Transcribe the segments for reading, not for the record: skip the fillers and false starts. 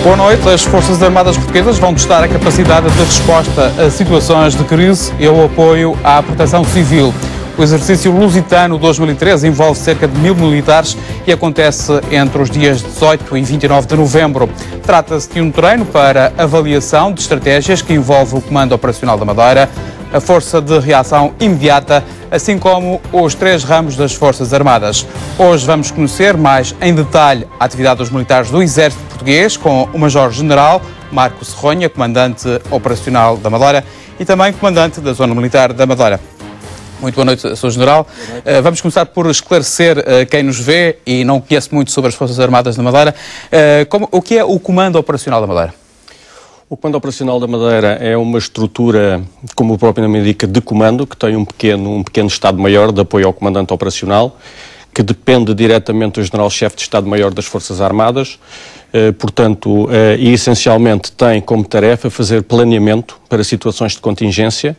Boa noite. As Forças Armadas Portuguesas vão testar a capacidade de resposta a situações de crise e o apoio à proteção civil. O exercício Lusitano 2013 envolve cerca de 1000 militares e acontece entre os dias 18 e 29 de novembro. Trata-se de um treino para avaliação de estratégias que envolve o Comando Operacional da Madeira, a Força de Reação Imediata, assim como os 3 ramos das Forças Armadas. Hoje vamos conhecer mais em detalhe a atividade dos militares do Exército Português com o Major-General Marco Serronha, Comandante Operacional da Madeira e também Comandante da Zona Militar da Madeira. Muito boa noite, Sr. General. Vamos começar por esclarecer quem nos vê e não conhece muito sobre as Forças Armadas da Madeira. O que é o Comando Operacional da Madeira? O Comando Operacional da Madeira é uma estrutura, como o próprio nome indica, de comando, que tem um pequeno Estado-Maior de apoio ao Comandante Operacional, que depende diretamente do General-Chefe de Estado-Maior das Forças Armadas, portanto, e essencialmente tem como tarefa fazer planeamento para situações de contingência.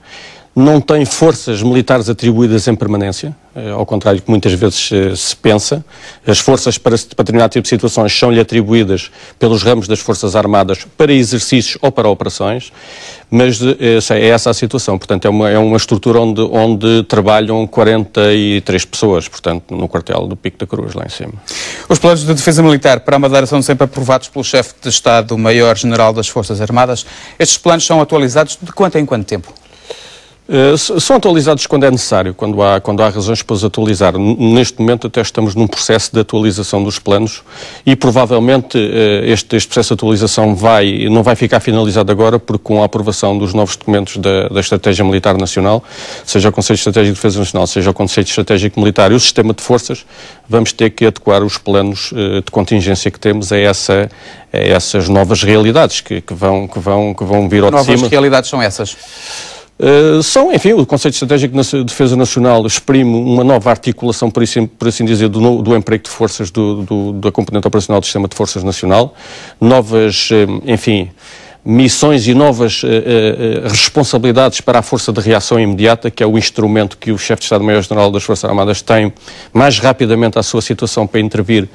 Não tem forças militares atribuídas em permanência, ao contrário do que muitas vezes se pensa. As forças para determinado tipo de situações são-lhe atribuídas pelos ramos das Forças Armadas para exercícios ou para operações, mas é essa a situação. Portanto, é uma estrutura onde trabalham 43 pessoas, portanto, no quartel do Pico da Cruz, lá em cima. Os planos de defesa militar para a Madeira são sempre aprovados pelo chefe de Estado-Maior-General das Forças Armadas. Estes planos são atualizados de quanto em quanto tempo? São atualizados quando é necessário, quando há razões para os atualizar. Neste momento até estamos num processo de atualização dos planos e provavelmente este processo de atualização não vai ficar finalizado agora, porque com a aprovação dos novos documentos da Estratégia Militar Nacional, seja o Conselho Estratégico de Defesa Nacional, seja o Conselho Estratégico Militar e o Sistema de Forças, vamos ter que adequar os planos de contingência que temos a essas novas realidades que vão vir ao de cima. Novas realidades são essas? Enfim, o Conselho Estratégico de Defesa Nacional exprime uma nova articulação, por assim dizer, do emprego de forças da componente operacional do Sistema de Forças Nacional, novas, enfim, missões e novas responsabilidades para a Força de Reação Imediata, que é o instrumento que o Chefe de Estado-Maior-General das Forças Armadas tem mais rapidamente à sua situação para intervir,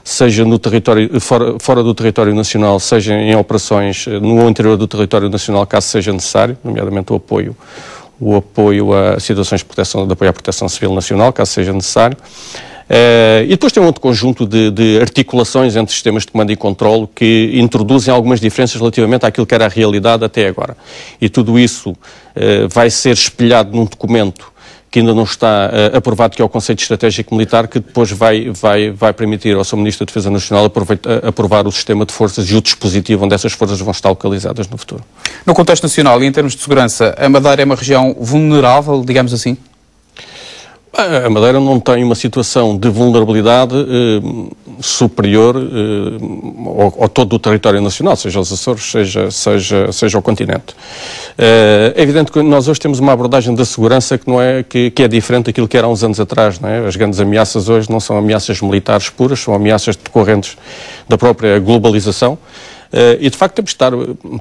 seja no território, fora do território nacional, seja em operações no interior do território nacional, caso seja necessário, nomeadamente o apoio a situações de proteção, de apoio à proteção civil nacional, caso seja necessário. E depois tem um outro conjunto de articulações entre sistemas de comando e controle que introduzem algumas diferenças relativamente àquilo que era a realidade até agora. E tudo isso vai ser espelhado num documento que ainda não está aprovado, que é o Conceito Estratégico Militar, que depois vai permitir ao Sr. Ministro da Defesa Nacional aprovar o sistema de forças e o dispositivo onde essas forças vão estar localizadas no futuro. No contexto nacional e em termos de segurança, a Madeira é uma região vulnerável, digamos assim? A Madeira não tem uma situação de vulnerabilidade superior ao todo o território nacional, seja os Açores, seja o continente. É evidente que nós hoje temos uma abordagem da segurança que é diferente daquilo que era há uns anos atrás, não é? As grandes ameaças hoje não são ameaças militares puras, são ameaças decorrentes da própria globalização. E, de facto, temos de estar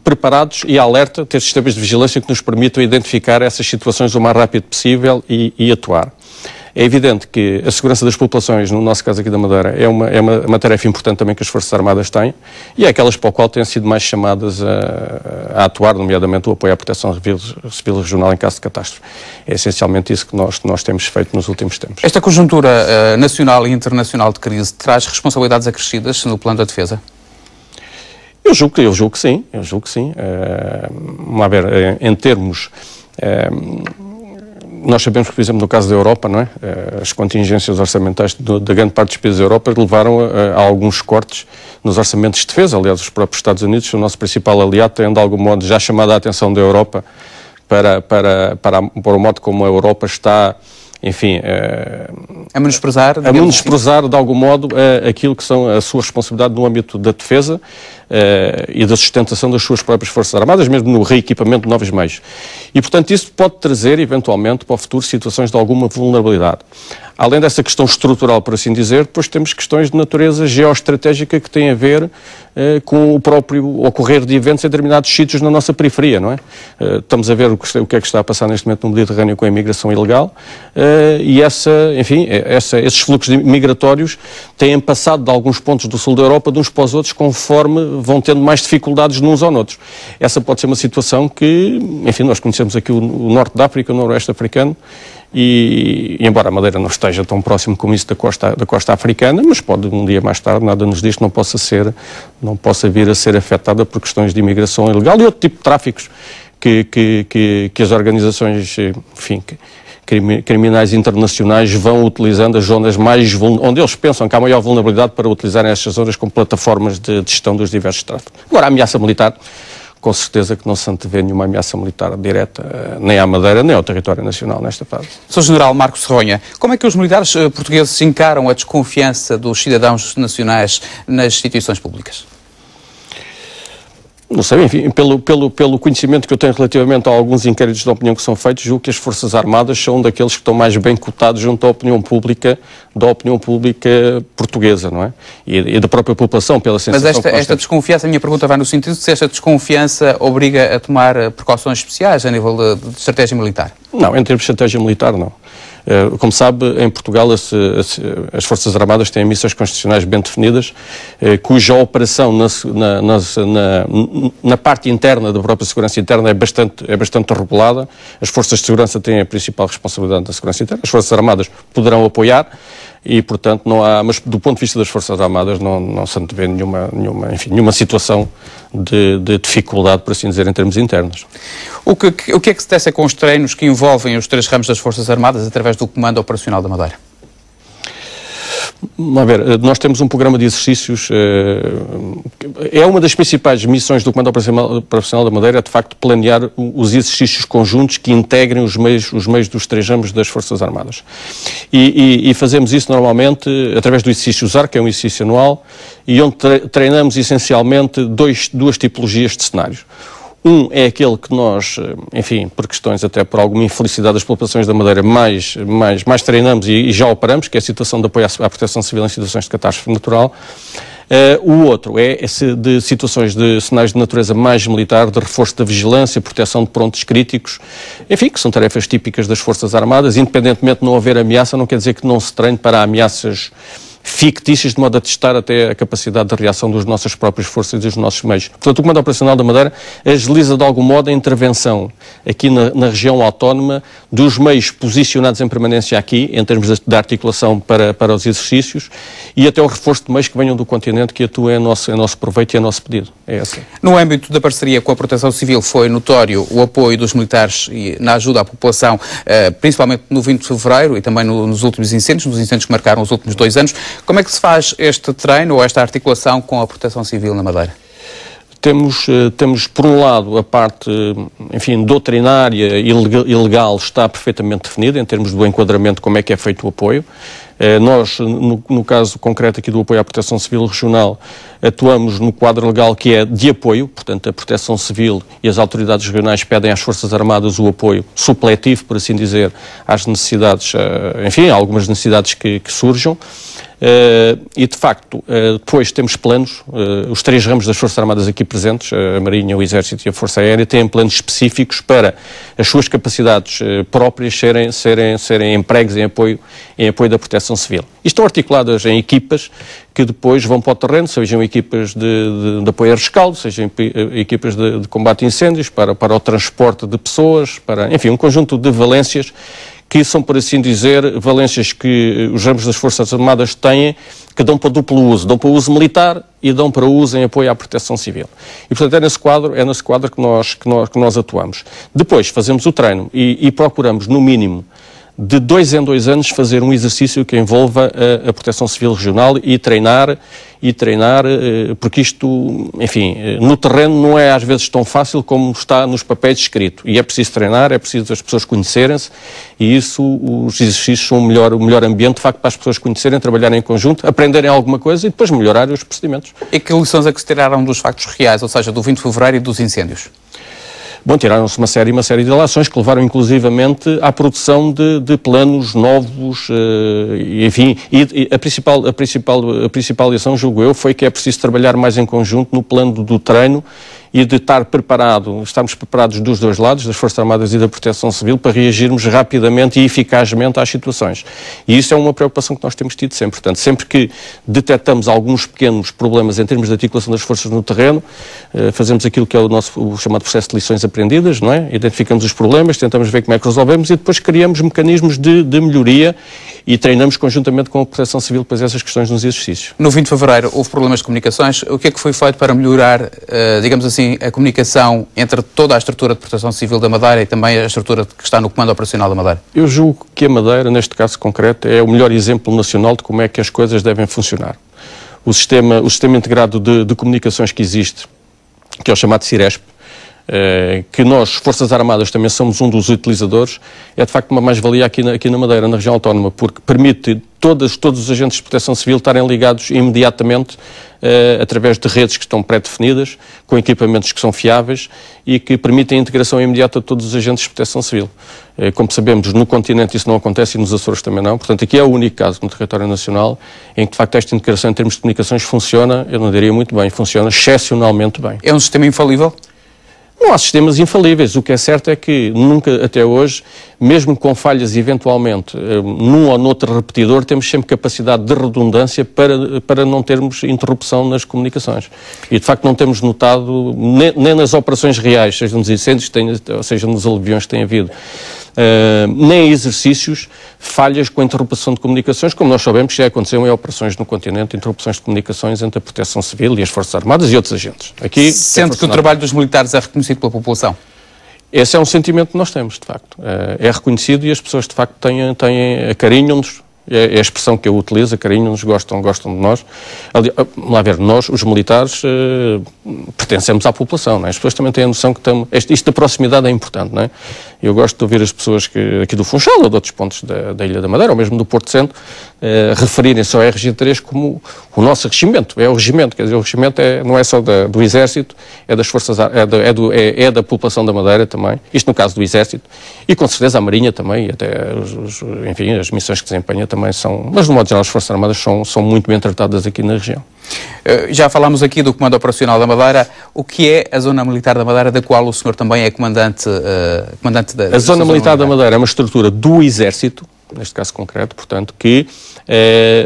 preparados e alerta, ter sistemas de vigilância que nos permitam identificar essas situações o mais rápido possível e atuar. É evidente que a segurança das populações, no nosso caso aqui da Madeira, é uma tarefa importante também que as Forças Armadas têm e é aquelas para o qual têm sido mais chamadas a atuar, nomeadamente o apoio à proteção civil regional em caso de catástrofe. É essencialmente isso que nós temos feito nos últimos tempos. Esta conjuntura nacional e internacional de crise traz responsabilidades acrescidas no plano da defesa? Eu julgo que sim. Vamos ver, em termos... Nós sabemos que, por exemplo, no caso da Europa, não é? As contingências orçamentais da grande parte dos países da Europa levaram a alguns cortes nos orçamentos de defesa. Aliás, os próprios Estados Unidos, o nosso principal aliado, têm de algum modo já chamado a atenção da Europa para o modo como a Europa está, enfim... A menosprezar de algum modo aquilo que são a sua responsabilidade no âmbito da defesa e da sustentação das suas próprias Forças Armadas, mesmo no reequipamento de novos meios. E, portanto, isso pode trazer, eventualmente, para o futuro, situações de alguma vulnerabilidade. Além dessa questão estrutural, por assim dizer, depois temos questões de natureza geoestratégica que têm a ver com o próprio ocorrer de eventos em determinados sítios na nossa periferia, não é? Estamos a ver o que é que está a passar neste momento no Mediterrâneo com a imigração ilegal e esses fluxos migratórios têm passado de alguns pontos do sul da Europa de uns para os outros conforme vão tendo mais dificuldades nos ou noutros. Essa pode ser uma situação que, enfim, nós conhecemos aqui o norte da África, o noroeste africano, e embora a Madeira não esteja tão próximo como isso da costa africana, mas pode um dia mais tarde, nada nos diz que não possa vir a ser afetada por questões de imigração ilegal e outro tipo de tráficos que as organizações, enfim, criminais internacionais vão utilizando as zonas onde eles pensam que há maior vulnerabilidade para utilizarem estas zonas como plataformas de gestão dos diversos tráficos. Agora, a ameaça militar, com certeza que não se antevê nenhuma ameaça militar direta, nem à Madeira, nem ao território nacional nesta fase. Sr. General Marcos Serronha, como é que os militares portugueses encaram a desconfiança dos cidadãos nacionais nas instituições públicas? Não sei, enfim, pelo conhecimento que eu tenho relativamente a alguns inquéritos de opinião que são feitos, julgo que as Forças Armadas são daqueles que estão mais bem cotados junto à opinião pública, portuguesa, não é? E da própria população, pela sensação. Mas esta desconfiança, a minha pergunta vai no sentido de se esta desconfiança obriga a tomar precauções especiais a nível de estratégia militar? Não, em termos de estratégia militar, não. Como sabe, em Portugal as Forças Armadas têm missões constitucionais bem definidas, cuja operação na parte interna da própria segurança interna é bastante regulada. As Forças de Segurança têm a principal responsabilidade da segurança interna. As Forças Armadas poderão apoiar e, portanto, não há... Mas, do ponto de vista das Forças Armadas, não se antevê nenhuma situação de dificuldade, por assim dizer, em termos internos. O que é que se testa com os treinos que envolvem os 3 ramos das Forças Armadas através do Comando Operacional da Madeira? A ver, nós temos um programa de exercícios, é uma das principais missões do Comando Operacional da Madeira, é de facto planear os exercícios conjuntos que integrem os meios dos 3 ramos das Forças Armadas. E fazemos isso normalmente através do exercício ZAR, que é um exercício anual, e onde treinamos essencialmente duas tipologias de cenários. Um é aquele que nós, enfim, por questões até por alguma infelicidade das populações da Madeira, mais treinamos e já operamos, que é a situação de apoio à proteção civil em situações de catástrofe natural. O outro é de situações de cenários de natureza mais militar, de reforço da vigilância, proteção de pontos críticos, enfim, que são tarefas típicas das Forças Armadas. Independentemente de não haver ameaça, não quer dizer que não se treine para ameaças fictícias, de modo a testar até a capacidade de reação das nossas próprias forças e dos nossos meios. Portanto, o Comando Operacional da Madeira agiliza de algum modo a intervenção aqui na região autónoma dos meios posicionados em permanência aqui, em termos de articulação para os exercícios, e até o reforço de meios que venham do continente, que atuem a nosso proveito e a nosso pedido. É essa. No âmbito da parceria com a Proteção Civil foi notório o apoio dos militares na ajuda à população, principalmente no 20 de fevereiro e também nos últimos incêndios que marcaram os últimos 2 anos. Como é que se faz este treino ou esta articulação com a Proteção Civil na Madeira? Temos, por um lado, a parte, enfim, doutrinária e legal está perfeitamente definida, em termos do enquadramento, como é que é feito o apoio. Nós, no caso concreto aqui do apoio à Proteção Civil Regional, atuamos no quadro legal que é de apoio, portanto a Proteção Civil e as autoridades regionais pedem às Forças Armadas o apoio supletivo, por assim dizer, às necessidades, enfim, algumas necessidades que surjam. E de facto, depois temos planos, os 3 ramos das Forças Armadas aqui presentes, a Marinha, o Exército e a Força Aérea, têm planos específicos para as suas capacidades próprias serem empregues em apoio da Proteção Civil. E estão articuladas em equipas que depois vão para o terreno, sejam equipas de apoio a rescaldo, sejam equipas de combate a incêndios, para o transporte de pessoas, enfim, um conjunto de valências que são, por assim dizer, valências que os ramos das Forças Armadas têm, que dão para duplo uso. Dão para uso militar e dão para uso em apoio à Proteção Civil. E, portanto, é nesse quadro que nós atuamos. Depois fazemos o treino e procuramos, no mínimo, de 2 em 2 anos, fazer um exercício que envolva a Proteção Civil Regional e treinar, porque isto, enfim, no terreno não é às vezes tão fácil como está nos papéis escrito. E é preciso treinar, é preciso as pessoas conhecerem-se, e isso, os exercícios são o melhor ambiente, de facto, para as pessoas conhecerem, trabalharem em conjunto, aprenderem alguma coisa e depois melhorarem os procedimentos. E que lições é que se tiraram dos factos reais, ou seja, do 20 de fevereiro e dos incêndios? Bom, tiraram-se uma série de relações que levaram inclusivamente à produção de planos novos, enfim, e a principal lição, julgo eu, foi que é preciso trabalhar mais em conjunto no plano do treino e de estarmos preparados dos dois lados, das Forças Armadas e da Proteção Civil, para reagirmos rapidamente e eficazmente às situações. E isso é uma preocupação que nós temos tido sempre. Portanto, sempre que detectamos alguns pequenos problemas em termos de articulação das forças no terreno, fazemos aquilo que é o chamado processo de lições aprendidas, não é? Identificamos os problemas, tentamos ver como é que resolvemos e depois criamos mecanismos de melhoria e treinamos conjuntamente com a Proteção Civil depois essas questões nos exercícios. No 20 de fevereiro houve problemas de comunicações. O que é que foi feito para melhorar, digamos assim, a comunicação entre toda a estrutura de Proteção Civil da Madeira e também a estrutura que está no Comando Operacional da Madeira? Eu julgo que a Madeira, neste caso concreto, é o melhor exemplo nacional de como é que as coisas devem funcionar. O sistema integrado de comunicações que existe, que é o chamado CIRESP, que nós, Forças Armadas, também somos um dos utilizadores, é de facto uma mais-valia aqui na Madeira, na região autónoma, porque permite todos os agentes de proteção civil estarem ligados imediatamente através de redes que estão pré-definidas, com equipamentos que são fiáveis e que permitem a integração imediata de todos os agentes de proteção civil. Como sabemos, no continente isso não acontece e nos Açores também não. Portanto, aqui é o único caso no território nacional em que, de facto, esta integração em termos de comunicações funciona, eu não diria muito bem, funciona excepcionalmente bem. É um sistema infalível? Não há sistemas infalíveis. O que é certo é que nunca, até hoje, mesmo com falhas eventualmente num ou noutro repetidor, temos sempre capacidade de redundância para não termos interrupção nas comunicações. E, de facto, não temos notado, nem nas operações reais, seja nos incêndios, seja nos aluviões que tem havido, nem em exercícios, falhas com a interrupção de comunicações, como nós sabemos que já aconteceu em operações no continente, interrupções de comunicações entre a Proteção Civil e as Forças Armadas e outros agentes. Aqui, sente que o trabalho dos militares é reconhecido pela população? Esse é um sentimento que nós temos, de facto. É reconhecido e as pessoas, de facto, acarinham-nos. É a expressão que eu utilizo, acarinham-nos, gostam de nós. Vamos lá ver, nós, os militares, pertencemos à população, não é? As pessoas também têm a noção que isto da proximidade é importante, não é? Eu gosto de ouvir as pessoas aqui do Funchal ou de outros pontos da Ilha da Madeira, ou mesmo do Porto Centro, referirem-se ao RG3 como o nosso regimento. É o regimento, quer dizer, o regimento não é só do Exército, é das Forças, é da população da Madeira também, isto no caso do Exército, e com certeza a Marinha também, e até, enfim, as missões que desempenha também são, mas no modo geral as Forças Armadas são muito bem tratadas aqui na região. Já falámos aqui do Comando Operacional da Madeira. O que é a Zona Militar da Madeira, da qual o senhor também é comandante da... A Zona Militar da Madeira é uma estrutura do Exército, neste caso concreto, portanto,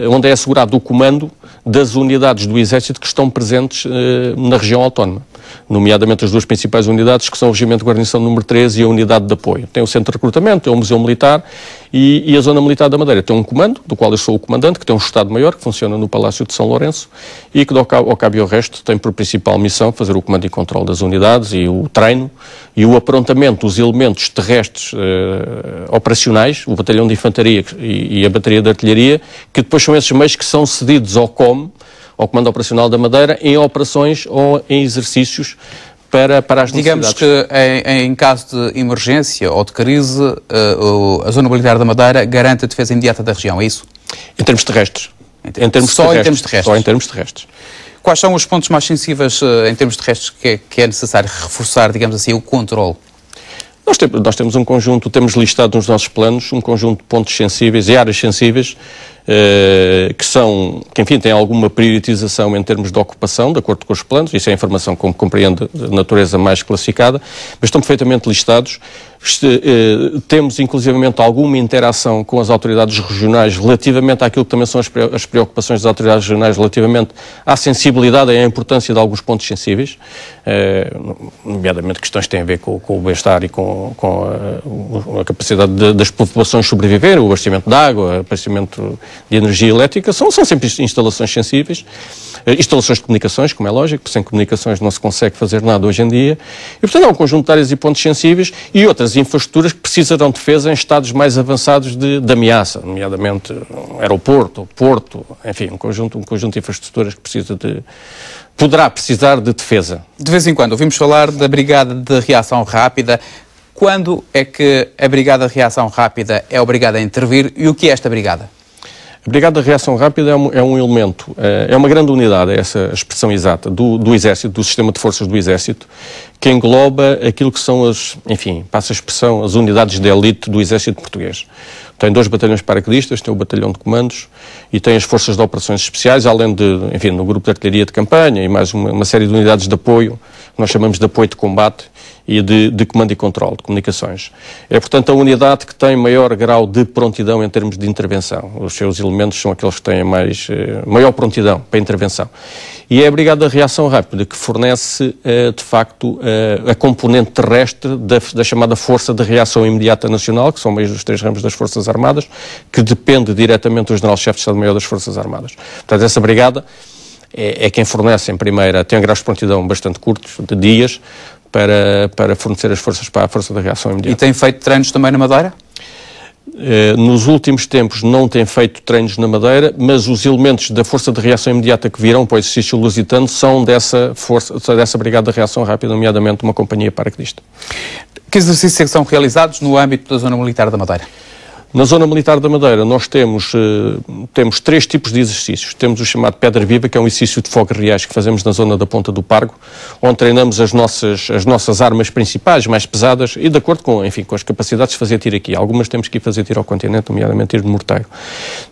onde é assegurado o comando das unidades do Exército que estão presentes na região autónoma, nomeadamente as duas principais unidades, que são o Regimento de Guarnição número 13 e a Unidade de Apoio. Tem o Centro de Recrutamento, tem o Museu Militar e a Zona Militar da Madeira tem um comando, do qual eu sou o comandante, que tem um Estado-Maior, que funciona no Palácio de São Lourenço e que, ao cabo e ao resto, tem por principal missão fazer o comando e controle das unidades e o treino e o aprontamento dos elementos terrestres operacionais, o Batalhão de Infantaria e a Bateria de Artilharia, que depois são esses meios que são cedidos ao Comando Operacional da Madeira, em operações ou em exercícios para as necessidades. Digamos que em caso de emergência ou de crise, a Zona Militar da Madeira garante a defesa imediata da região, é isso? Em termos terrestres. Só em termos terrestres? Só em termos terrestres. Quais são os pontos mais sensíveis em termos terrestres que é necessário reforçar, digamos assim, o controle? Nós temos um conjunto, temos listado nos nossos planos um conjunto de pontos sensíveis e áreas sensíveis que enfim, têm alguma priorização em termos de ocupação, de acordo com os planos. Isso é a informação como compreende de natureza mais classificada, mas estão perfeitamente listados. Temos, inclusivamente, alguma interação com as autoridades regionais relativamente àquilo que também são as preocupações das autoridades regionais relativamente à sensibilidade e à importância de alguns pontos sensíveis, nomeadamente questões que têm a ver com o bem-estar e com a capacidade das populações sobreviver, o abastecimento de água, o abastecimento de energia elétrica, são sempre instalações sensíveis, instalações de comunicações, como é lógico, sem comunicações não se consegue fazer nada hoje em dia, e portanto há um conjunto de áreas e pontos sensíveis e outras infraestruturas que precisarão de defesa em estados mais avançados de ameaça, nomeadamente um aeroporto, porto, enfim, um conjunto de infraestruturas que poderá precisar de defesa. De vez em quando ouvimos falar da Brigada de Reação Rápida. Quando é que a Brigada de Reação Rápida é obrigada a intervir e o que é esta brigada? A Brigada de Reação Rápida é um elemento, é uma grande unidade, é essa a expressão exata, do Exército, do sistema de forças do Exército, que engloba aquilo que são enfim, passa a expressão, as unidades de elite do Exército português. Tem 2 batalhões paraquedistas, tem o batalhão de comandos e tem as forças de operações especiais, além enfim, no grupo de artilharia de campanha e mais uma série de unidades de apoio, nós chamamos de apoio de combate e de comando e controle de comunicações. É, portanto, a unidade que tem maior grau de prontidão em termos de intervenção. Os seus elementos são aqueles que têm maior prontidão para intervenção. E é a Brigada de Reação Rápida que fornece, de facto, a componente terrestre da chamada Força de Reação Imediata Nacional, que são meios dos 3 ramos das Forças Armadas, que depende diretamente do General-Chefe de Estado-Maior das Forças Armadas. Portanto, essa brigada é quem fornece, em primeira, tem graus de prontidão bastante curtos, de dias, para fornecer as forças para a Força de Reação Imediata. E tem feito treinos também na Madeira? Nos últimos tempos não tem feito treinos na Madeira, mas os elementos da Força de Reação Imediata que virão para o exercício lusitano são dessa Brigada de Reação Rápida, nomeadamente uma companhia paraquedista. Que exercícios é que são realizados no âmbito da Zona Militar da Madeira? Na Zona Militar da Madeira nós temos 3 tipos de exercícios. Temos o chamado Pedra Viva, que é um exercício de fogos reais que fazemos na zona da Ponta do Pargo, onde treinamos as nossas armas principais, mais pesadas, e de acordo com as capacidades de fazer tiro aqui. Algumas temos que ir fazer tiro ao continente, nomeadamente tiro de morteiro.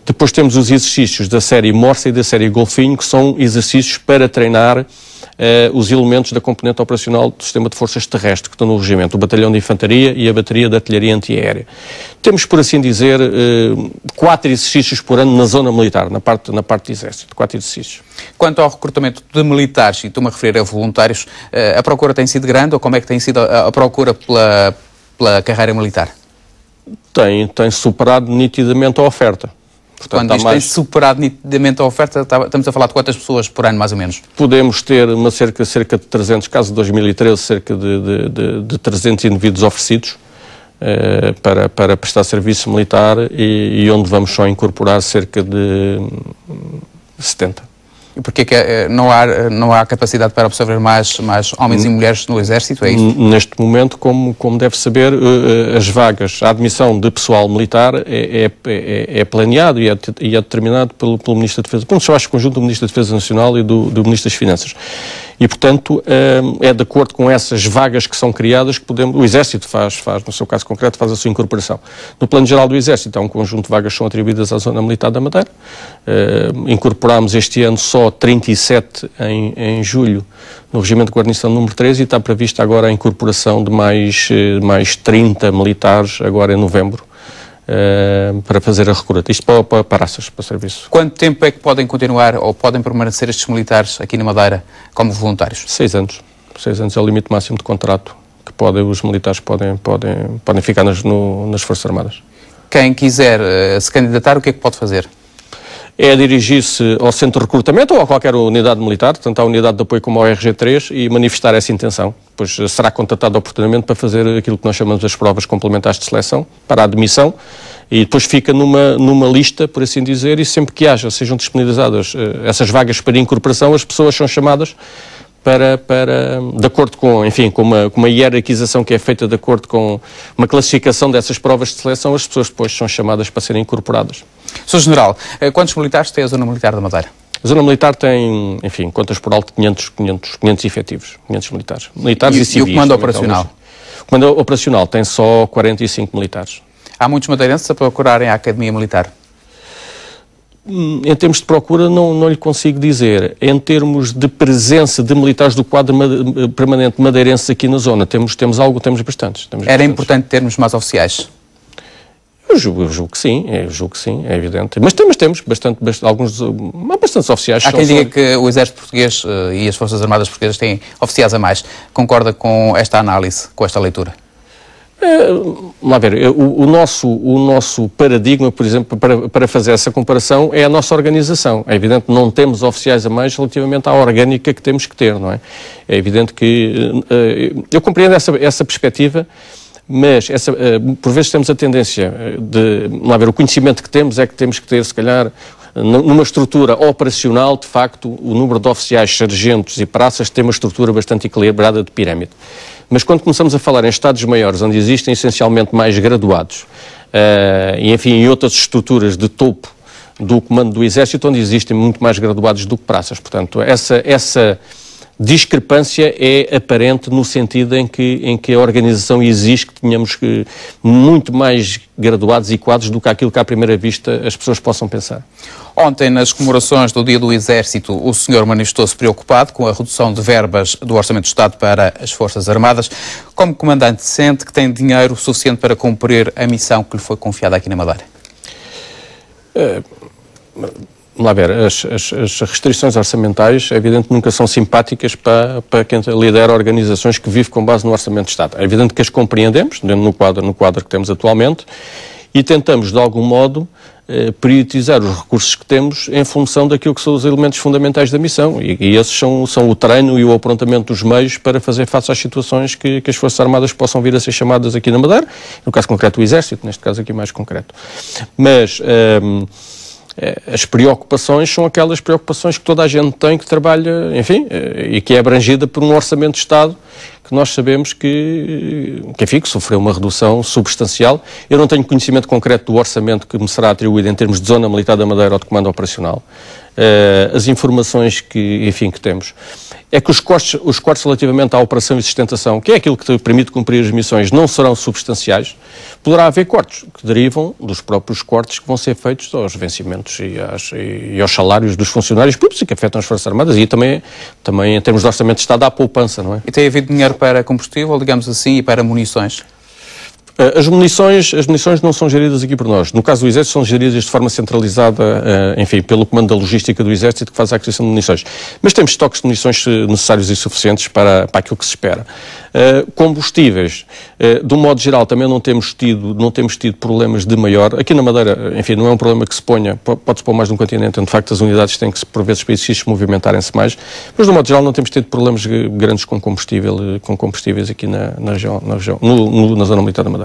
Depois temos os exercícios da série Morsa e da série Golfinho, que são exercícios para treinar os elementos da componente operacional do Sistema de Forças Terrestres, que estão no regimento, o Batalhão de Infantaria e a Bateria de Artilharia Antiaérea. Temos, por assim dizer, 4 exercícios por ano na zona militar, na parte do Exército, 4 exercícios. Quanto ao recrutamento de militares, e estou-me a referir a voluntários, a procura tem sido grande, ou como é que tem sido a procura pela carreira militar? Tem superado nitidamente a oferta. Portanto, quando isto tem superado nitidamente a oferta, estamos a falar de quantas pessoas por ano, mais ou menos? Podemos ter cerca de 300, caso de 2013, cerca de 300 indivíduos oferecidos para prestar serviço militar e onde vamos só incorporar cerca de 70. E porquê que não há capacidade para absorver mais homens e mulheres no Exército, é isso? Neste momento, como deve saber, as vagas, a admissão de pessoal militar é planeado e é determinado pelo Ministro da Defesa, pelo conjunto do Ministro da Defesa Nacional e do Ministro das Finanças. E, portanto, é de acordo com essas vagas que são criadas que o Exército faz, no seu caso concreto, faz a sua incorporação. No plano geral do Exército, há um conjunto de vagas que são atribuídas à Zona Militar da Madeira. Incorporámos este ano só 37 em julho no Regimento de Guarnição número 13 e está prevista agora a incorporação de mais 30 militares agora em novembro. Para fazer a recruta. Isto para raças, para serviço. Quanto tempo é que podem continuar ou podem permanecer estes militares aqui na Madeira como voluntários? 6 anos. 6 anos é o limite máximo de contrato que os militares podem ficar nas Forças Armadas. Quem quiser se candidatar, o que é que pode fazer? É dirigir-se ao centro de recrutamento ou a qualquer unidade militar, tanto à unidade de apoio como ao RG3, e manifestar essa intenção. Depois será contatado oportunamente para fazer aquilo que nós chamamos as provas complementares de seleção, para a admissão, e depois fica numa lista, por assim dizer, e sempre que sejam disponibilizadas essas vagas para incorporação, as pessoas são chamadas de acordo com uma hierarquização que é feita de acordo com uma classificação dessas provas de seleção, as pessoas depois são chamadas para serem incorporadas. Sr. General, quantos militares tem a Zona Militar da Madeira? A Zona Militar tem, contas por alto 500 efetivos, 500 militares. Militares e civis. E o Comando Operacional? O Comando Operacional tem só 45 militares. Há muitos madeirenses a procurarem a Academia Militar? Em termos de procura, não lhe consigo dizer. Em termos de presença de militares do quadro permanente madeirense aqui na zona, temos bastantes. Era importante termos mais oficiais? Eu julgo que sim, é evidente. Mas temos bastantes oficiais. Há quem diga que o Exército Português e as Forças Armadas Portuguesas têm oficiais a mais. Concorda com esta análise, com esta leitura? Vamos ver, o nosso paradigma, por exemplo, para fazer essa comparação é a nossa organização. É evidente que não temos oficiais a mais relativamente à orgânica que temos que ter, não é? É evidente que eu compreendo essa perspectiva, mas por vezes temos a tendência o conhecimento que temos é que temos que ter, se calhar, numa estrutura operacional, de facto, o número de oficiais, sargentos e praças tem uma estrutura bastante equilibrada de pirâmide. Mas quando começamos a falar em Estados Maiores, onde existem essencialmente mais graduados, e outras estruturas de topo do comando do Exército, onde existem muito mais graduados do que praças. Portanto, essa discrepância é aparente no sentido em que a organização exige que tenhamos muito mais graduados e quadros do que aquilo que à primeira vista as pessoas possam pensar. Ontem, nas comemorações do Dia do Exército, o senhor manifestou-se preocupado com a redução de verbas do Orçamento do Estado para as Forças Armadas. Como comandante, sente que tem dinheiro suficiente para cumprir a missão que lhe foi confiada aqui na Madeira? Vamos lá ver, as restrições orçamentais, é evidente, nunca são simpáticas para quem lidera organizações que vivem com base no Orçamento de Estado. É evidente que as compreendemos, no quadro que temos atualmente, e tentamos, de algum modo, priorizar os recursos que temos em função daquilo que são os elementos fundamentais da missão. E esses são o treino e o aprontamento dos meios para fazer face às situações que as Forças Armadas possam vir a ser chamadas aqui na Madeira, no caso concreto o Exército, neste caso aqui mais concreto. Mas as preocupações são aquelas preocupações que toda a gente tem, que trabalha, enfim, e que é abrangida por um Orçamento de Estado que nós sabemos que sofreu uma redução substancial. Eu não tenho conhecimento concreto do orçamento que me será atribuído em termos de Zona Militar da Madeira ou de Comando Operacional. As informações que temos é que os cortes relativamente à operação e sustentação, que é aquilo que te permite cumprir as missões, não serão substanciais. Poderá haver cortes que derivam dos próprios cortes que vão ser feitos aos vencimentos e aos salários dos funcionários públicos e que afetam as Forças Armadas e também em termos de Orçamento de Estado há poupança, não é? E tem havido dinheiro para combustível, digamos assim, e para munições? As munições não são geridas aqui por nós. No caso do Exército, são geridas de forma centralizada, enfim, pelo Comando da Logística do Exército, que faz a aquisição de munições. Mas temos estoques de munições necessários e suficientes para aquilo que se espera. Combustíveis, de um modo geral, também não temos tido problemas de maior. Aqui na Madeira, enfim, não é um problema que se ponha, pode-se pôr mais num continente, onde de facto as unidades têm que, por vezes, se movimentarem-se mais, mas de um modo geral não temos tido problemas grandes com combustíveis aqui na Zona Militar da Madeira.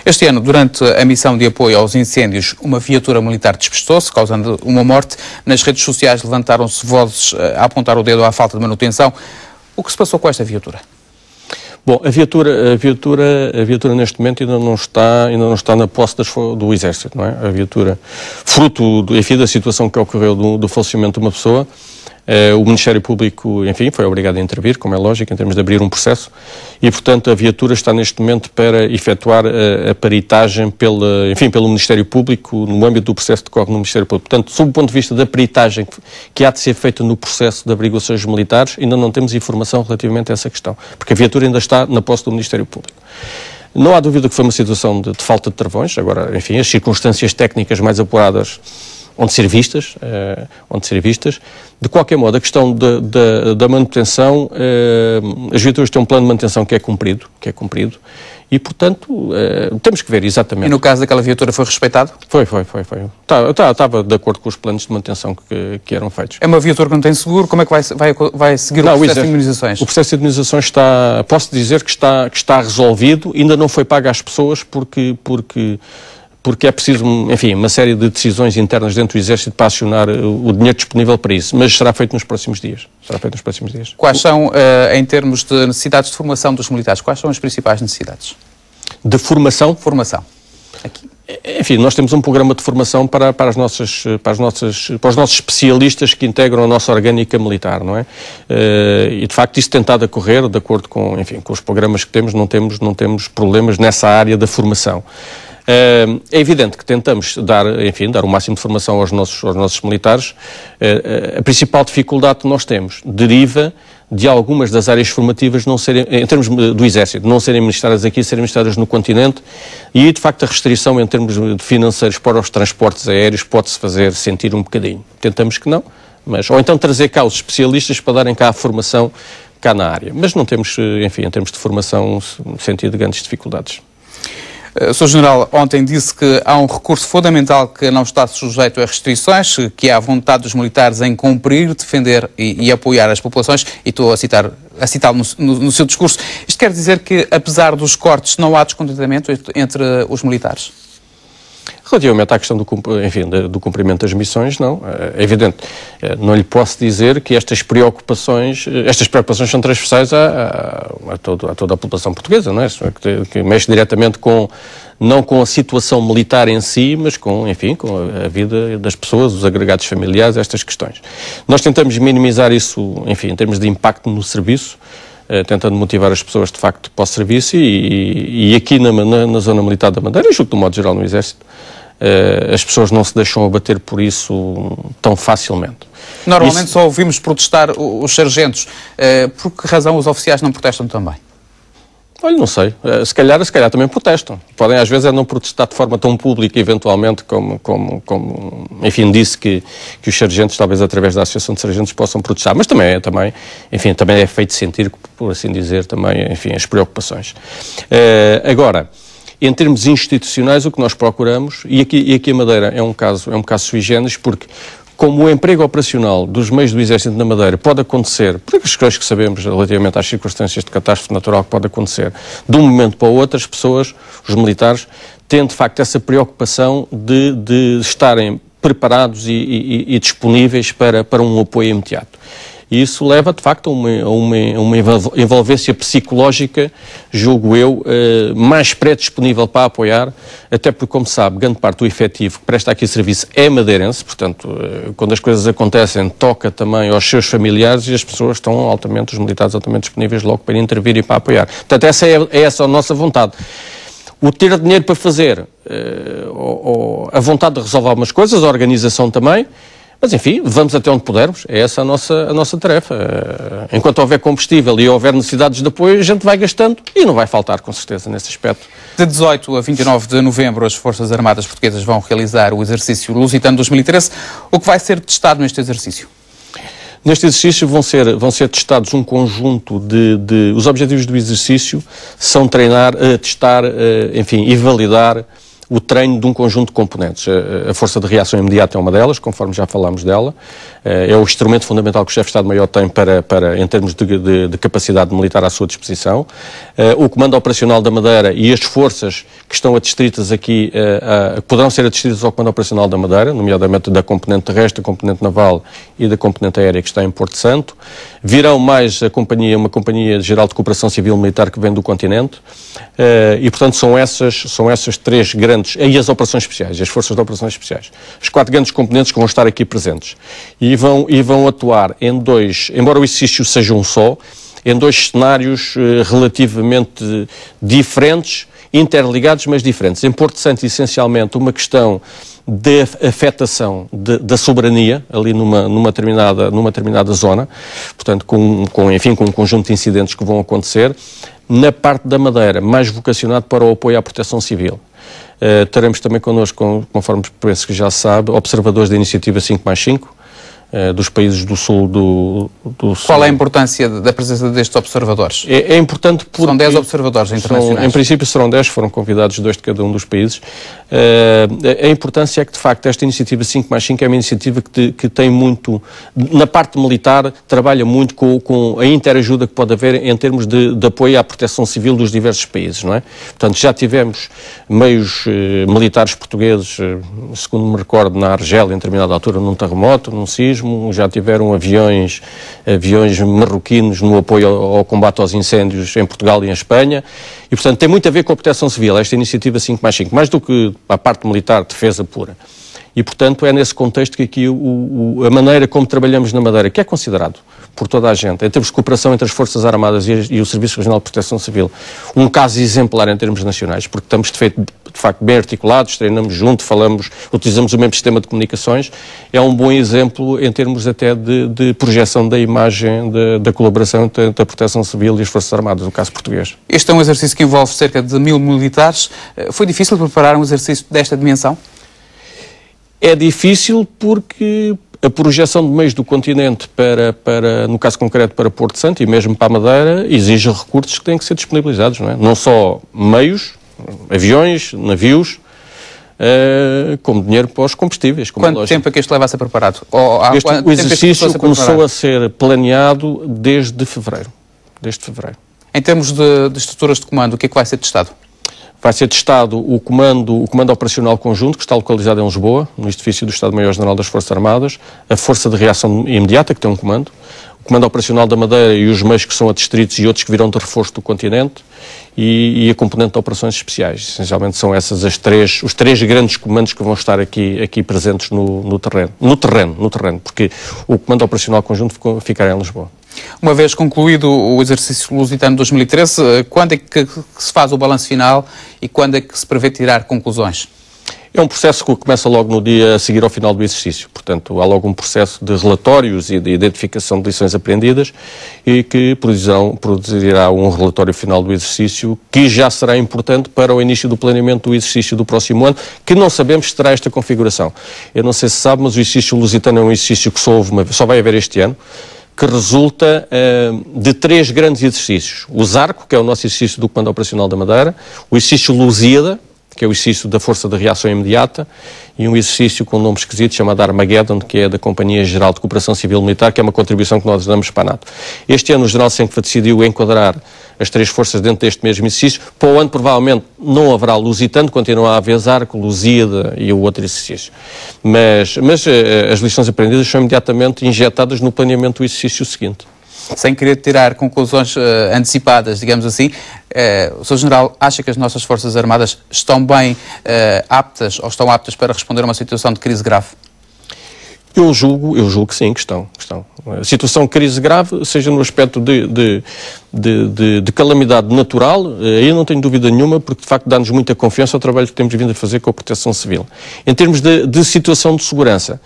Este ano, durante a missão de apoio aos incêndios, uma viatura militar despistou-se, causando uma morte. Nas redes sociais levantaram-se vozes a apontar o dedo à falta de manutenção. O que se passou com esta viatura? Bom, a viatura neste momento ainda não está na posse do Exército, não é? A viatura, fruto da situação que ocorreu do falecimento de uma pessoa, o Ministério Público, enfim, foi obrigado a intervir, como é lógico, em termos de abrir um processo, e, portanto, a viatura está neste momento para efetuar a peritagem pelo Ministério Público, no âmbito do processo que decorre no Ministério Público. Portanto, sob o ponto de vista da peritagem que há de ser feita no processo de averiguações militares, ainda não temos informação relativamente a essa questão, porque a viatura ainda está na posse do Ministério Público. Não há dúvida que foi uma situação de falta de travões. Agora, enfim, as circunstâncias técnicas mais apuradas onde ser vistas. De qualquer modo, a questão da manutenção, as viaturas têm um plano de manutenção que é cumprido, e, portanto, temos que ver exatamente. E no caso daquela viatura foi respeitado? Foi. Estava de acordo com os planos de manutenção que eram feitos. É uma viatura que não tem seguro, como é que vai seguir o processo de indemnizações? O processo de indemnizações posso dizer que está resolvido, ainda não foi pago às pessoas porque é preciso, enfim, uma série de decisões internas dentro do Exército para acionar o dinheiro disponível para isso, mas será feito nos próximos dias. Quais são, em termos de necessidades de formação dos militares, quais são as principais necessidades? De formação? Formação. Aqui. Enfim, nós temos um programa de formação para os nossos especialistas que integram a nossa orgânica militar, não é? E, de facto, isso tem estado a correr, de acordo com os programas que temos, não temos problemas nessa área da formação. É evidente que tentamos dar o máximo de formação aos nossos militares. A principal dificuldade que nós temos deriva de algumas das áreas formativas não serem, em termos do Exército, não serem ministradas aqui, serem ministradas no continente, e de facto a restrição em termos financeiros para os transportes aéreos pode-se fazer sentir um bocadinho. Tentamos que não, ou então trazer cá os especialistas para darem cá a formação cá na área. Mas não temos, enfim, em termos de formação, sentido grandes dificuldades. Sr. General, ontem disse que há um recurso fundamental que não está sujeito a restrições, que é a vontade dos militares em cumprir, defender e apoiar as populações, e estou a citá-lo no seu discurso. Isto quer dizer que, apesar dos cortes, não há descontentamento entre os militares? Relativamente à questão do cumprimento das missões, não. É evidente. Não lhe posso dizer que estas preocupações são transversais a toda a população portuguesa, não é? Que mexe diretamente não com a situação militar em si, mas com a vida das pessoas, os agregados familiares, estas questões. Nós tentamos minimizar isso, em termos de impacto no serviço, tentando motivar as pessoas, de facto, para o serviço e aqui na zona militar da Madeira, e julgo de um modo geral no Exército, as pessoas não se deixam abater por isso tão facilmente. Normalmente só ouvimos protestar os sargentos. Por que razão os oficiais não protestam também? Olha, não sei. Se calhar também protestam. Podem, às vezes, não protestar de forma tão pública, eventualmente, como disse que os sargentos, talvez através da Associação de Sargentos, possam protestar. Mas também é feito sentir, por assim dizer, também, as preocupações. Agora, em termos institucionais, o que nós procuramos, e aqui a Madeira é um caso sui generis, porque como o emprego operacional dos meios do Exército na Madeira pode acontecer, por as questões que sabemos relativamente às circunstâncias de catástrofe natural que pode acontecer, de um momento para o outro, as pessoas, os militares, têm de facto essa preocupação de estarem preparados e disponíveis para um apoio imediato. E isso leva, de facto, a uma envolvência psicológica, julgo eu, mais predisponível para apoiar, até porque, como sabe, grande parte do efetivo que presta aqui serviço é madeirense, portanto, quando as coisas acontecem, toca também aos seus familiares e as pessoas estão os militares altamente disponíveis logo para intervir e para apoiar. Portanto, essa é a nossa vontade. O ter dinheiro para fazer, a vontade de resolver algumas coisas, a organização também. Mas, vamos até onde pudermos. É essa a nossa tarefa. Enquanto houver combustível e houver necessidades de apoio, a gente vai gastando e não vai faltar, com certeza, nesse aspecto. De 18 a 29 de novembro, as Forças Armadas Portuguesas vão realizar o exercício Lusitano 2013. O que vai ser testado neste exercício? Neste exercício vão ser testados um conjunto os objetivos do exercício são testar, e validar o treino de um conjunto de componentes. A força de reação imediata é uma delas, conforme já falámos dela. É o instrumento fundamental que o chefe de Estado-Maior tem em termos de capacidade militar à sua disposição. O Comando Operacional da Madeira e as forças que estão adstritas aqui, poderão ser adstritas ao Comando Operacional da Madeira, nomeadamente da componente terrestre, da componente naval e da componente aérea que está em Porto Santo. Virão mais uma Companhia Geral de Cooperação Civil Militar que vem do continente. E, portanto, são essas três grandes, e as operações especiais, as forças de operações especiais, as quatro grandes componentes que vão estar aqui presentes. E vão atuar em dois, embora o exercício seja um só, em dois cenários relativamente diferentes, interligados, mas diferentes. Em Porto Santo, essencialmente, uma questão de afetação da soberania, ali numa determinada zona, portanto, com um conjunto de incidentes que vão acontecer. Na parte da Madeira, mais vocacionado para o apoio à proteção civil. Teremos também connosco, conforme penso que já sabe, observadores da iniciativa 5+5, dos países do sul do Sul. Qual é a importância da presença destes observadores? É importante porque... São 10 observadores internacionais. Em princípio serão 10, foram convidados 2 de cada um dos países. A importância é que, de facto, esta iniciativa 5+5 é uma iniciativa que tem muito... Na parte militar, trabalha muito com a interajuda que pode haver em termos de apoio à proteção civil dos diversos países, não é? Portanto, já tivemos meios militares portugueses, segundo me recordo, na Argélia, em determinada altura, num terremoto, num sismo. Já tiveram aviões marroquinos no apoio ao combate aos incêndios em Portugal e em Espanha. E, portanto, tem muito a ver com a proteção civil, esta iniciativa 5+5, mais do que a parte militar, defesa pura. E, portanto, é nesse contexto que aqui a maneira como trabalhamos na Madeira, que é considerado por toda a gente, em termos de cooperação entre as Forças Armadas e o Serviço Regional de Proteção Civil, um caso exemplar em termos nacionais, porque estamos, de facto, bem articulados, treinamos junto, utilizamos o mesmo sistema de comunicações, é um bom exemplo em termos até de projeção da imagem da colaboração entre a Proteção Civil e as Forças Armadas, no caso português. Este é um exercício que envolve cerca de 1000 militares. Foi difícil preparar um exercício desta dimensão? É difícil porque a projeção de meios do continente no caso concreto, para Porto Santo e mesmo para a Madeira, exige recursos que têm que ser disponibilizados, não é? Não só meios, aviões, navios, como dinheiro para os combustíveis. Quanto tempo é que isto leva a ser preparado? O exercício começou a ser planeado desde fevereiro. Em termos de estruturas de comando, o que é que vai ser testado? Vai ser testado o comando operacional conjunto, que está localizado em Lisboa, no edifício do Estado-Maior-General das Forças Armadas, a Força de Reação Imediata, que tem um comando, o Comando Operacional da Madeira e os meios que são adstritos e outros que virão de reforço do continente, e a componente de operações especiais. Essencialmente são essas os três grandes comandos que vão estar aqui presentes no terreno, porque o Comando Operacional Conjunto ficará em Lisboa. Uma vez concluído o exercício lusitano 2013, quando é que se faz o balanço final e quando é que se prevê tirar conclusões? É um processo que começa logo no dia a seguir ao final do exercício. Portanto, há logo um processo de relatórios e de identificação de lições aprendidas e que produzirá um relatório final do exercício que já será importante para o início do planeamento do exercício do próximo ano, que não sabemos se terá esta configuração. Eu não sei se sabe, mas o exercício lusitano é um exercício que só vai haver este ano, que resulta de 3 grandes exercícios. O Zarco, que é o nosso exercício do Comando Operacional da Madeira, o exercício Lusíada, que é o exercício da Força de Reação Imediata, e um exercício com um nome esquisito chamado Armageddon, que é da Companhia Geral de Cooperação Civil Militar, que é uma contribuição que nós damos para a NATO. Este ano o General Senkva decidiu enquadrar as 3 forças dentro deste mesmo exercício. Para o ano provavelmente não haverá Lusitano, continua a haver Zarco, Lusíada e o outro exercício. Mas as lições aprendidas são imediatamente injetadas no planeamento do exercício seguinte. Sem querer tirar conclusões antecipadas, digamos assim, o Sr. General acha que as nossas Forças Armadas estão bem aptas ou estão aptas para responder a uma situação de crise grave? Eu julgo que sim, que estão. A situação de crise grave, seja no aspecto de calamidade natural, aí eu não tenho dúvida nenhuma, porque de facto dá-nos muita confiança ao trabalho que temos vindo a fazer com a Proteção Civil. Em termos de situação de segurança,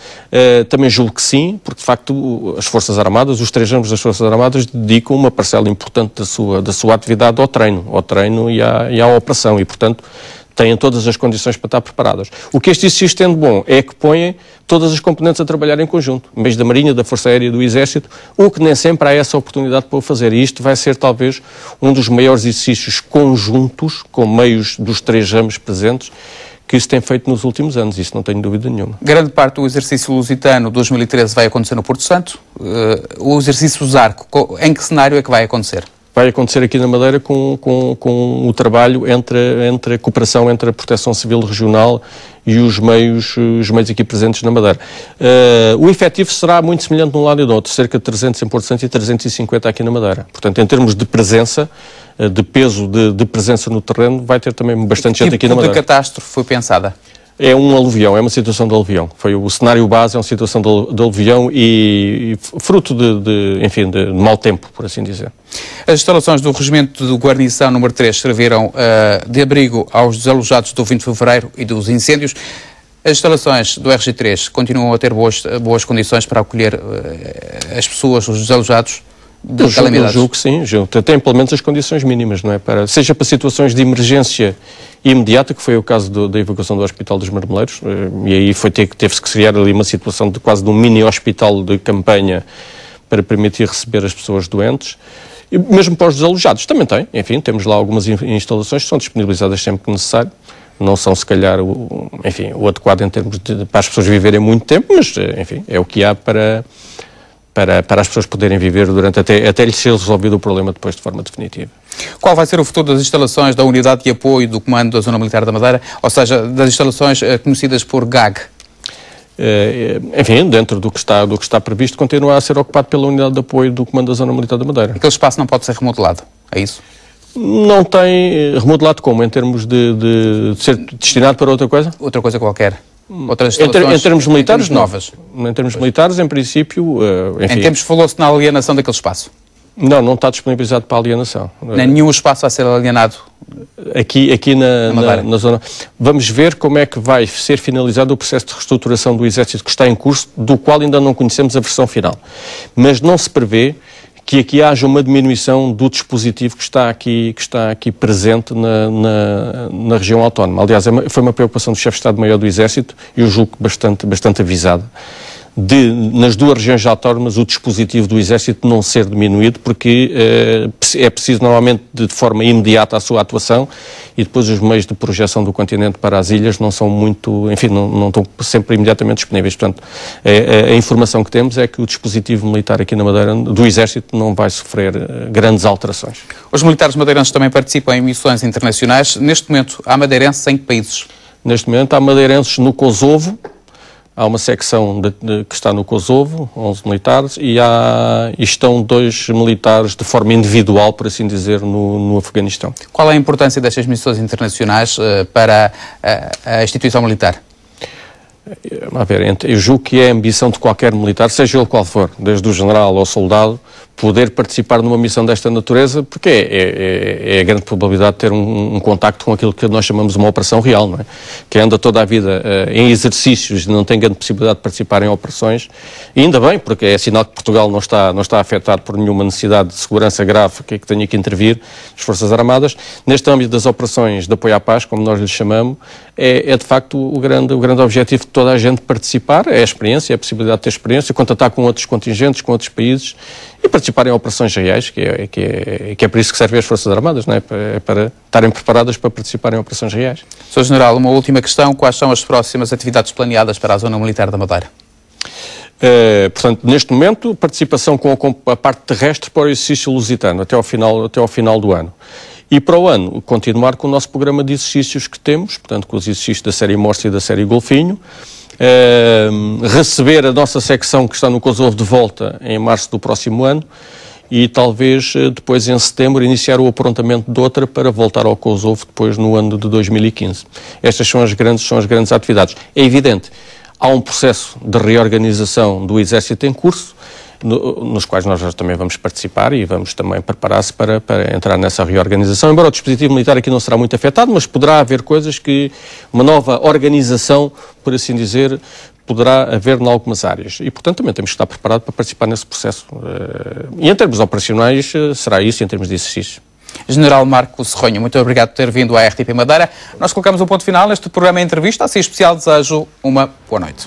também julgo que sim, porque de facto as Forças Armadas, os 3 anos das Forças Armadas, dedicam uma parcela importante da sua atividade ao treino e à operação, e portanto têm todas as condições para estar preparadas. O que este exercício tem de bom é que põem todas as componentes a trabalhar em conjunto, em vez da Marinha, da Força Aérea e do Exército, o que nem sempre há essa oportunidade para o fazer. E isto vai ser talvez um dos maiores exercícios conjuntos, com meios dos 3 ramos presentes, que se tem feito nos últimos anos, isso não tenho dúvida nenhuma. Grande parte do exercício lusitano 2013 vai acontecer no Porto Santo. O exercício Zarco, em que cenário é que vai acontecer? Vai acontecer aqui na Madeira com o trabalho entre a cooperação entre a Proteção Civil Regional e os meios aqui presentes na Madeira. O efetivo será muito semelhante de um lado e do outro, cerca de 300 em Porto Santo e 350 aqui na Madeira. Portanto, em termos de presença, de peso de presença no terreno, vai ter também bastante gente aqui na Madeira. Que tipo de catástrofe foi pensada? É um aluvião, é uma situação de aluvião. Foi o cenário base, é uma situação de aluvião e fruto de mau tempo, por assim dizer. As instalações do Regimento de Guarnição número 3 serviram de abrigo aos desalojados do 20 de fevereiro e dos incêndios. As instalações do RG3 continuam a ter boas condições para acolher as pessoas, os desalojados de calamidades? Eu julgo que sim, tem pelo menos as condições mínimas, não é? Seja para situações de emergência imediata, que foi o caso da evacuação do Hospital dos Marmeleiros, e aí teve-se que criar ali uma situação de quase de um mini-hospital de campanha para permitir receber as pessoas doentes, e mesmo para os desalojados também tem, enfim, temos lá algumas instalações que são disponibilizadas sempre que necessário, não são se calhar o adequado em termos para as pessoas viverem muito tempo, mas enfim, é o que há para as pessoas poderem viver até lhes ser resolvido o problema depois de forma definitiva. Qual vai ser o futuro das instalações da Unidade de Apoio do Comando da Zona Militar da Madeira, ou seja, das instalações conhecidas por GAG? Enfim, dentro do que está previsto, continua a ser ocupado pela Unidade de Apoio do Comando da Zona Militar da Madeira. Aquele espaço não pode ser remodelado, é isso? Não tem remodelado como? Em termos de ser destinado para outra coisa? Outra coisa qualquer. Outras instalações, em termos militares, novas. Em termos militares, em princípio... enfim, em termos, falou-se na alienação daquele espaço? Não está disponibilizado para alienação. Nenhum espaço vai ser alienado? Aqui na zona. Vamos ver como é que vai ser finalizado o processo de reestruturação do Exército que está em curso, do qual ainda não conhecemos a versão final. Mas não se prevê que aqui haja uma diminuição do dispositivo que está aqui presente na região autónoma. Aliás, foi uma preocupação do Chefe de Estado-Maior do Exército, e eu julgo bastante avisada, nas 2 regiões autónomas o dispositivo do Exército não ser diminuído, porque é preciso normalmente de forma imediata a sua atuação, e depois os meios de projeção do continente para as ilhas não são muito, enfim, não estão sempre imediatamente disponíveis. Portanto, a informação que temos é que o dispositivo militar aqui na Madeira, do Exército, não vai sofrer grandes alterações. Os militares madeirenses também participam em missões internacionais. Neste momento, há madeirenses em que países? Neste momento há madeirenses no Kosovo. Há uma secção que está no Kosovo, 11 militares, e estão 2 militares de forma individual, por assim dizer, no Afeganistão. Qual é a importância destas missões internacionais para a instituição militar? A ver, eu julgo que é a ambição de qualquer militar, seja ele qual for, desde o general ao soldado, poder participar numa missão desta natureza, porque é a grande probabilidade de ter um contacto com aquilo que nós chamamos de uma operação real, não é? Que anda toda a vida em exercícios e não tem grande possibilidade de participar em operações, e ainda bem, porque é sinal que Portugal não está afetado por nenhuma necessidade de segurança grave que tenha que intervir as Forças Armadas. Neste âmbito das operações de apoio à paz, como nós lhe chamamos, é de facto o grande objetivo de toda a gente participar, é a experiência, é a possibilidade de ter experiência, contatar com outros contingentes, com outros países, e participar em operações reais, que é para isso que servem as Forças Armadas, não é? Para estarem preparadas para participar em operações reais. Sr. General, uma última questão. Quais são as próximas atividades planeadas para a Zona Militar da Madeira? Portanto, neste momento, participação com a parte terrestre para o exercício lusitano, até ao final do ano. E para o ano, continuar com o nosso programa de exercícios que temos, portanto, com os exercícios da série Morse e da série Golfinho, receber a nossa secção que está no Kosovo de volta em março do próximo ano e talvez depois em setembro iniciar o aprontamento de outra para voltar ao Kosovo depois no ano de 2015. Estas são as grandes atividades. É evidente, há um processo de reorganização do Exército em curso, nos quais nós também vamos participar e vamos também preparar-se para entrar nessa reorganização, embora o dispositivo militar aqui não será muito afetado, mas poderá haver coisas que uma nova organização, por assim dizer, poderá haver em algumas áreas. E, portanto, também temos que estar preparados para participar nesse processo. E em termos operacionais, será isso, em termos de exercício. General Marco Serronha, muito obrigado por ter vindo à RTP Madeira. Nós colocamos um ponto final neste programa em entrevista. Assim especial, desejo uma boa noite.